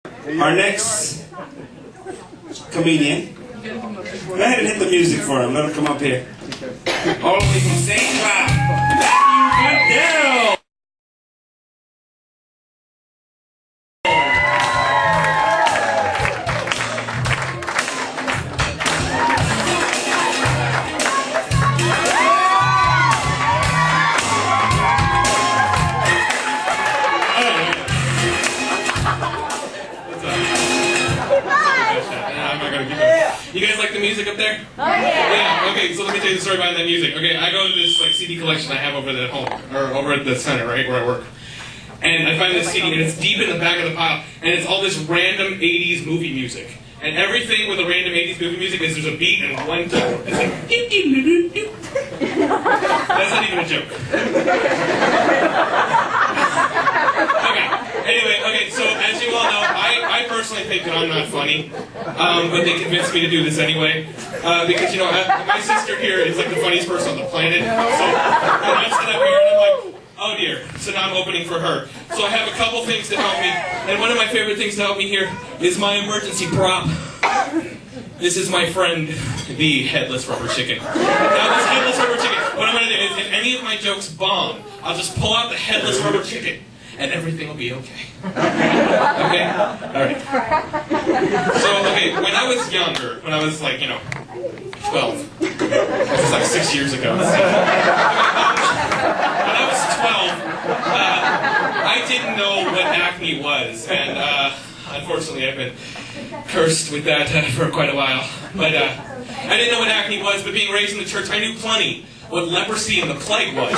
Our next comedian, go ahead and hit the music for him. Let him come up here. All the way from St. Cloud, Matthew Goodell. You guys like the music up there? Oh yeah! Yeah, okay, so let me tell you the story behind that music. Okay, I go to this like CD collection I have over at home, or over at the center, right, where I work. And I find this CD, and it's deep in the back of the pile, and it's all this random 80s movie music. And everything with a random 80s movie music is there's a beat and one tone. It's like, doo, doo, doo, doo. That's not even a joke. Okay, so as you all know, I personally think that I'm not funny, but they convinced me to do this anyway, because, you know, my sister here is like the funniest person on the planet, so I sit up here and I'm like, oh dear, so now I'm opening for her. So I have a couple things to help me, and one of my favorite things to help me here is my emergency prop. This is my friend, the headless rubber chicken. Now this headless rubber chicken, what I'm going to do is, if any of my jokes bomb, I'll just pull out the headless rubber chicken, and everything will be okay. Okay? Alright. So, okay, when I was younger, when I was like, 12. This was like 6 years ago. When I was 12, I didn't know what acne was, and unfortunately I've been cursed with that for quite a while. But I didn't know what acne was, but being raised in the church, I knew plenty what leprosy and the plague was.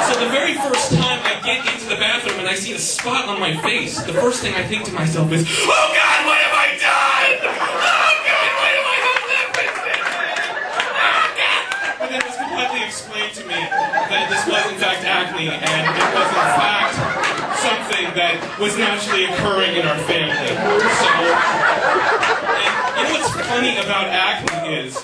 So the very first time I get into the bathroom and I see a spot on my face, the first thing I think to myself is, oh God, what have I done? Oh God, why do I have leprosy? Oh God! And then it was completely explained to me that this was in fact acne, and it was in fact something that was naturally occurring in our family. So, and you know what's funny about acne is,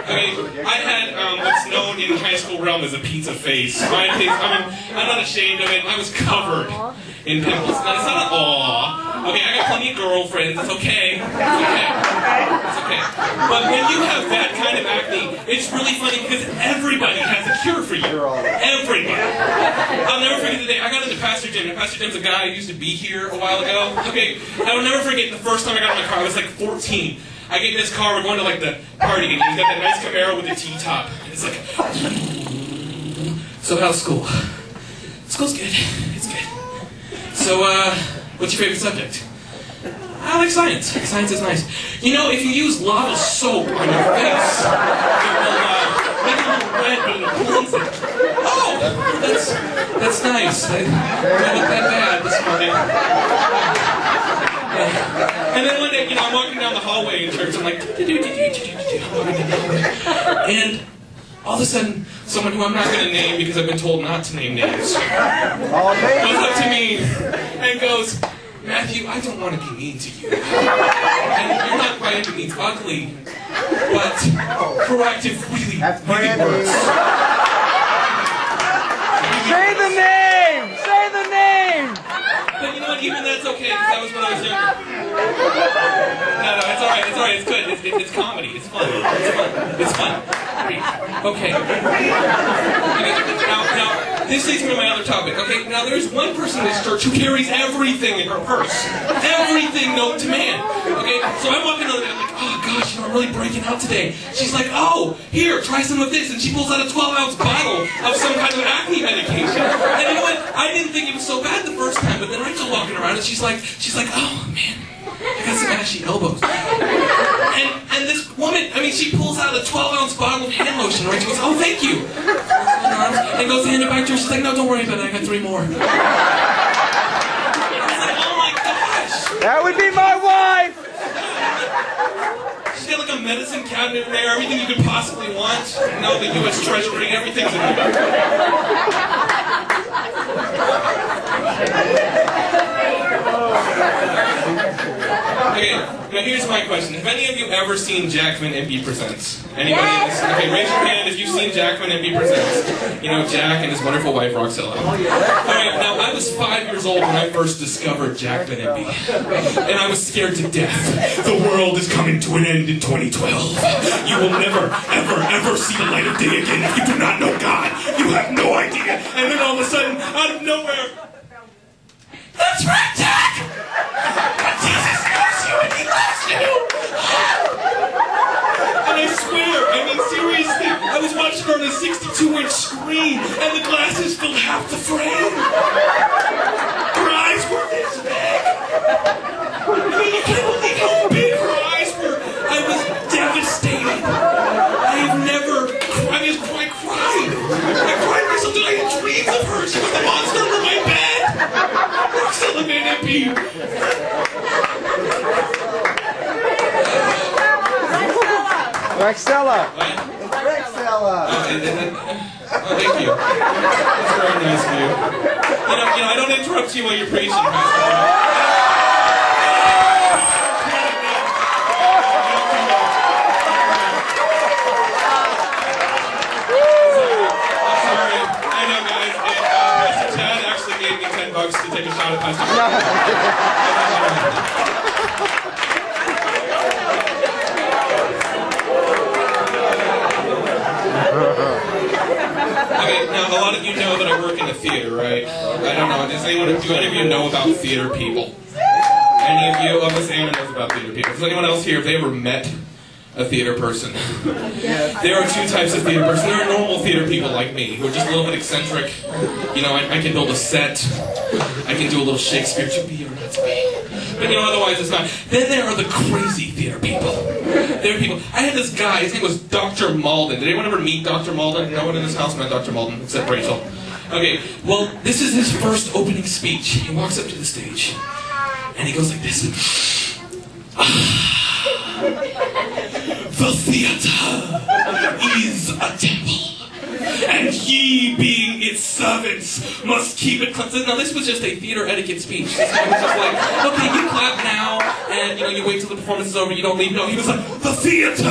okay, I had what's known in the high school realm as a pizza face. My face, I'm not ashamed of it. I was covered in pimples. Now, it's not aw. Okay, I got plenty of girlfriends. It's okay. It's okay. It's okay. But when you have that kind of acne, it's really funny because everybody has a cure for you. Everybody. I'll never forget the day I got into Pastor Jim. And Pastor Jim's a guy who used to be here a while ago. Okay, I will never forget the first time I got in my car. I was like 14. I get in this car, we're going to like the party, and he's got that nice Camaro with the T-top. And it's like, so how's school? School's good. It's good. So, what's your favorite subject? I like science. Science is nice. You know, if you use lava soap on your face, it will make it a little red, but it'll cleanse it. Oh, that's nice. I don't look that bad this morning. And then one day, I'm walking down the hallway in church, I'm like, and all of a sudden, someone who I'm not going to name because I've been told not to name names, goes up to me and goes, Matthew, I don't want to be mean to you. And you're not by any means ugly, but proactive really works. Say the name! Say the name! But you know what, even that's okay, because that was when I was younger. No, it's alright, it's good. It's comedy, it's fun. It's fun. Okay. Now, this leads me to my other topic. Okay, now there's one person in this church who carries everything in her purse. Everything known to man. Okay, so I'm walking over there, I'm like, oh gosh, I'm really breaking out today. She's like, oh, here, try some of this. And she pulls out a 12-ounce bottle of some kind of acne medication. And you know what? I didn't think it was so bad the first time, but then Rachel's walking around and she's like, oh man, I got some ashy elbows. And this woman, she pulls out a 12-ounce bottle of hand lotion, and Rachel goes, oh, thank you. And goes to hand it back to her. She's like, no, don't worry about it, I got 3 more. I was like, oh my gosh. That would be my wife! She's got like a medicine cabinet in there, everything you could possibly want. No, the U.S. Treasury, everything's in there. Okay, now here's my question. Have any of you ever seen Jackman MP Presents? Anybody? Yes. Okay, raise your hand if you've seen Jackman MP Presents. You know, Jack and his wonderful wife, Roxella. Alright, now I was 5 years old when I first discovered Jackman MP. And I was scared to death. The world is coming to an end in 2012. You will never, ever, ever see the light of day again if you do not know God. You have no idea. And then all of a sudden, out of nowhere, that's right, Jack! But Jesus knows you and he loves you! And I swear, I mean seriously, I was watching on a 62-inch screen and the glasses filled half the frame. Her eyes were this big. I mean, you can't believe how big her eyes were. I was devastated. I've never cried. I cried. I cried myself that I had dreams of her. She was the monster under my bed. Roxella MP. Roxella. Roxella. Oh, thank you. That's very nice of you. You know, I don't interrupt you while you're preaching, Roxella. $10 to take a shot at Pastor. Okay, now a lot of you know that I work in the theater, right? I don't know. Do any of you know about theater people? Any of you? Almost Anna knows about theater people. Does anyone else here, have they ever met a theater person? There are two types of theater person. There are normal theater people like me, who are just a little bit eccentric. You know, I can build a set. I can do a little Shakespeare, to be or not to be. But you know, otherwise it's not. Then there are the crazy theater people. There are people. I had this guy, his name was Dr. Malden. Did anyone ever meet Dr. Malden? No one in this house met Dr. Malden, except Rachel. Okay, well, this is his first opening speech. He walks up to the stage, and he goes like this. The theater is a temple, and ye, being its servants, must keep it clean. Now, this was just a theater etiquette speech. This guy was just like, okay, you clap now, and you wait till the performance is over, you don't leave. No, he was like, the theater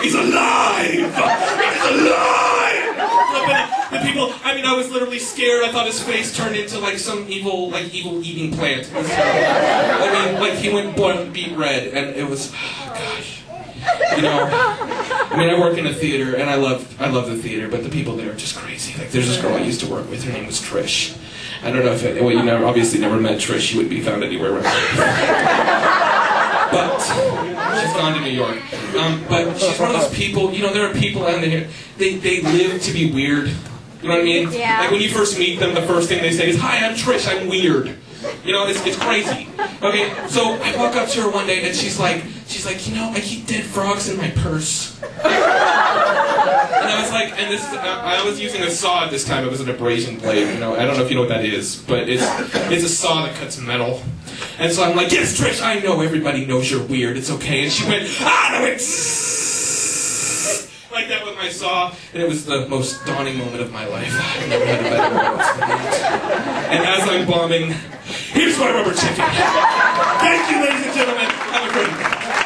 is alive! It is alive! The people, I mean, I was literally scared. I thought his face turned into like some evil eating plant. I mean, like he went beet red, and it was, oh, gosh. You know, I mean, I work in a theater, and I love the theater, but the people there are just crazy. Like, there's this girl I used to work with. Her name was Trish. I don't know if well, you obviously never met Trish. She wouldn't be found anywhere around here. But she's gone to New York. But she's one of those people. You know, there are people out there. They live to be weird. You know what I mean? Yeah. Like when you first meet them, the first thing they say is, "Hi, I'm Trish. I'm weird." You know, it's crazy. Okay, so I walk up to her one day and she's like, you know, I keep dead frogs in my purse. And I was like, and this is, I was using a saw at this time. It was an abrasion blade. You know, I don't know if you know what that is, but it's a saw that cuts metal. And so I'm like, yes, Trish, I know everybody knows you're weird. It's okay. And she went, no, it's like that with my saw, and it was the most dawning moment of my life. I've never had a better moment than that. And as I'm bombing, here's my rubber chicken. Thank you, ladies and gentlemen. Have a great night.